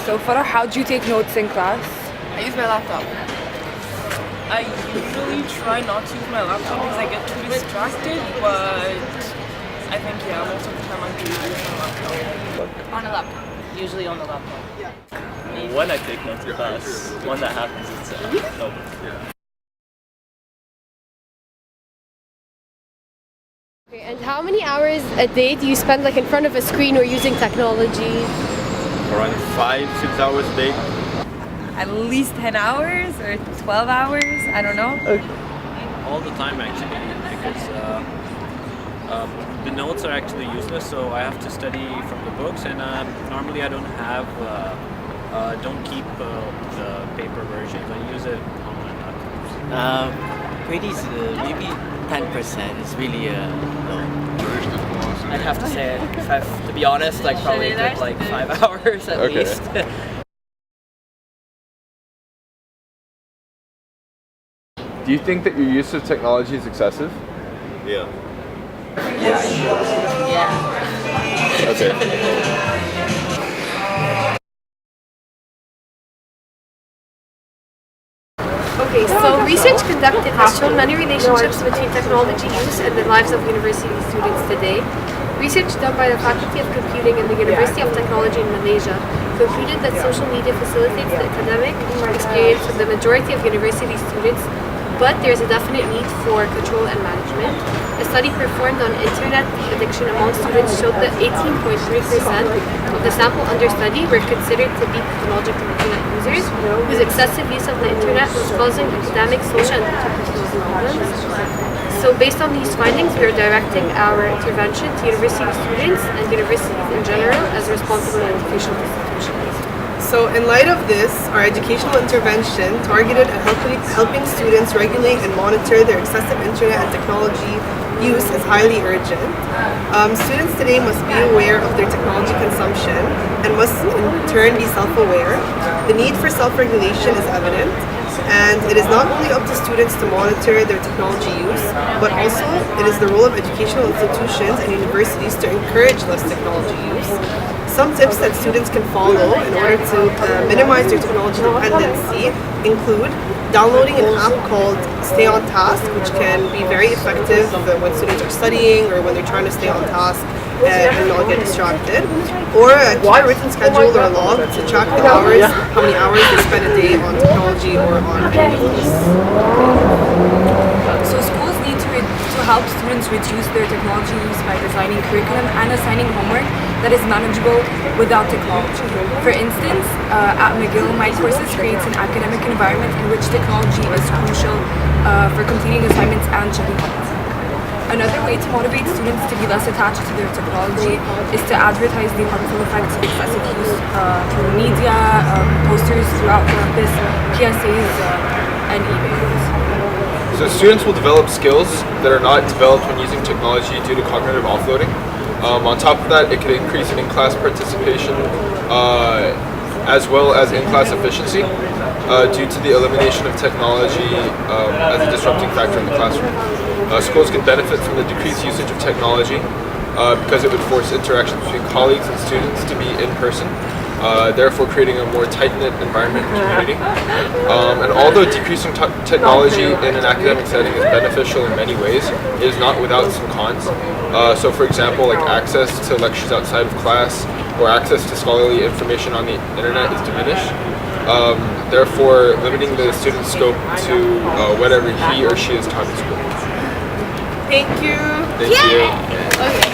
So Farah, how do you take notes in class? I use my laptop. I usually try not to use my laptop because I get too distracted, but I think, yeah, most of the time I do use my laptop. On a laptop. Usually on the laptop. When I take notes in class, when that happens, it's notebook. Okay, and how many hours a day do you spend like in front of a screen or using technology? Around 5-6 hours a day. At least 10 hours or 12 hours, I don't know. All the time actually, because the notes are actually useless, so I have to study from the books, and normally I don't keep the paper versions. I use it on my laptop. Pretty maybe 10% is really low. I'd have to say, if I have to be honest, like probably take like 5 hours at least. Do you think that your use of technology is excessive? Yeah. Yeah. Okay. Okay, so research conducted has shown many relationships between technology use and the lives of university students today. Research done by the Faculty of Computing in the University of Technology in Malaysia concluded that social media facilitates the academic experience of the majority of university students, but there is a definite need for control and management. A study performed on internet addiction among students showed that 18.3% of the sample under study were considered to be pathological internet users whose excessive use of the internet was causing academic, social, and interpersonal problems. So based on these findings, we are directing our intervention to university students and universities in general as responsible educational institutions. So in light of this, our educational intervention targeted at helping students regulate and monitor their excessive internet and technology use is highly urgent. Students today must be aware of their technology consumption and must in turn be self-aware. The need for self-regulation is evident, and it is not only up to students to monitor their technology use, but also it is the role of educational institutions and universities to encourage less technology use. Some tips that students can follow in order to minimize their technology dependency include downloading an app called Stay on Task, which can be very effective when students are studying or when they're trying to stay on task and not get distracted. Or keep a written schedule or a log to track the hours, how many hours they spend a day on technology or on any device. So schools need to help students reduce their technology use by designing curriculum and assigning homework that is manageable without technology. For instance, at McGill, My Courses creates an academic environment in which technology is crucial for completing assignments and checking out. Another way to motivate students to be less attached to their technology is to advertise the harmful effects of excessive use through media, posters throughout campus, PSAs, and emails. So students will develop skills that are not developed when using technology due to cognitive offloading. On top of that, it could increase in-class participation as well as in-class efficiency due to the elimination of technology as a disrupting factor in the classroom. Schools can benefit from the decreased usage of technology because it would force interactions between colleagues and students to be in person, therefore creating a more tight-knit environment and community. And although decreasing technology in an academic setting is beneficial in many ways, it is not without some cons. So for example, like access to lectures outside of class or access to scholarly information on the internet is diminished. Therefore limiting the student's scope to whatever he or she is taught in school. Thank you. Thank you. Okay.